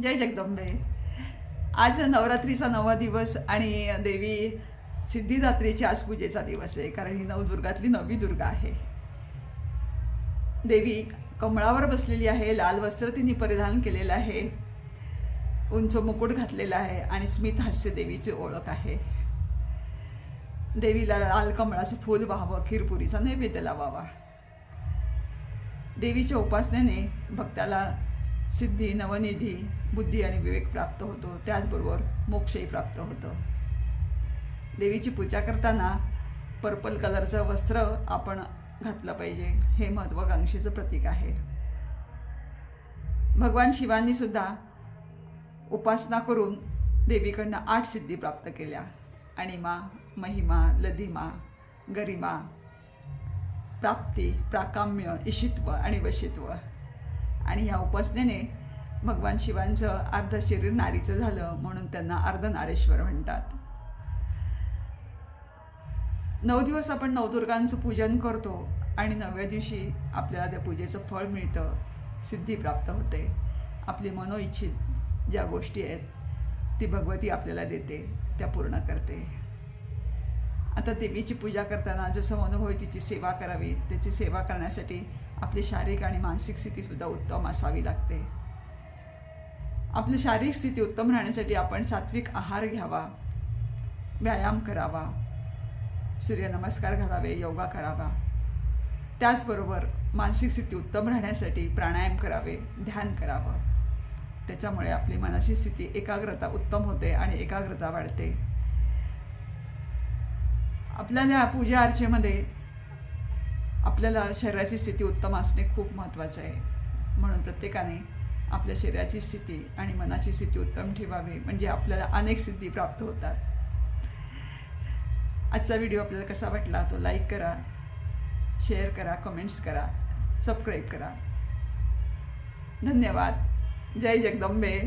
जय जगदंबे. आज नवरात्रीचा 9वा दिवस आणि देवी सिद्धिदात्रीची आज पूजेचा दिवस आहे, कारण ही नवदुर्गातली 9वी दुर्गा आहे. देवी कमळावर बसलेली आहे, लाल वस्त्र तिने परिधान केलेलं आहे, उंच मुकुट घातलेला आहे आणि स्मित हास्य देवीची ओळख आहे. देवीला लाल कमळाचं फूल व्हावं, खीरपुरीचा नैवेद्य लावावा. देवीच्या उपासनेने भक्ताला सिद्धी, नवनिधी, बुद्धी आणि विवेक प्राप्त होतो, त्याचबरोबर मोक्षही प्राप्त होतं. देवीची पूजा करताना पर्पल कलरचं वस्त्र आपण घातलं पाहिजे, हे महत्त्वाकांक्षेचं प्रतीक आहे. भगवान शिवांनी सुद्धा उपासना करून देवीकडनं 8 सिद्धी प्राप्त केल्या: अणिमा, महिमा, लधिमा, गरिमा, प्राप्ती, प्राकाम्य, इशित्व आणि वशित्व. आणि ह्या उपासनेने भगवान शिवांचं अर्ध शरीर नारीचं झालं, म्हणून त्यांना अर्धनारेश्वर म्हणतात. 9 दिवस आपण नवदुर्गांचं पूजन करतो आणि 9व्या दिवशी आपल्याला त्या पूजेचं फळ मिळतं, सिद्धी प्राप्त होते. आपली मनोइच्छित ज्या गोष्टी आहेत ती भगवती आपल्याला देते, त्या पूर्ण करते. आता देवीची पूजा करताना जसं अनुभव तिची सेवा करावी, त्याची सेवा करण्यासाठी आपली शारीरिक आणि मानसिक स्थितीसुद्धा उत्तम असावी लागते. आपली शारीरिक स्थिती उत्तम राहण्यासाठी आपण सात्विक आहार घ्यावा, व्यायाम करावा, सूर्यनमस्कार घालावे, योगा करावा. त्याचबरोबर मानसिक स्थिती उत्तम राहण्यासाठी प्राणायाम करावे, ध्यान करावं. त्याच्यामुळे आपली मानसिक स्थिती, एकाग्रता उत्तम होते आणि एकाग्रता वाढते. आपल्याला पूजा अर्चेमध्ये आपल्याला शरीराची स्थिती उत्तम असणे खूप महत्त्वाचं आहे, म्हणून प्रत्येकाने आपल्या शरीराची स्थिती आणि मनाची स्थिती उत्तम ठेवावी, म्हणजे आपल्याला अनेक सिद्धी प्राप्त होतात. आजचा व्हिडिओ आपल्याला कसा वाटला तो लाईक करा, शेअर करा, कमेंट्स करा, सबस्क्राईब करा. धन्यवाद. जय जगदंबे.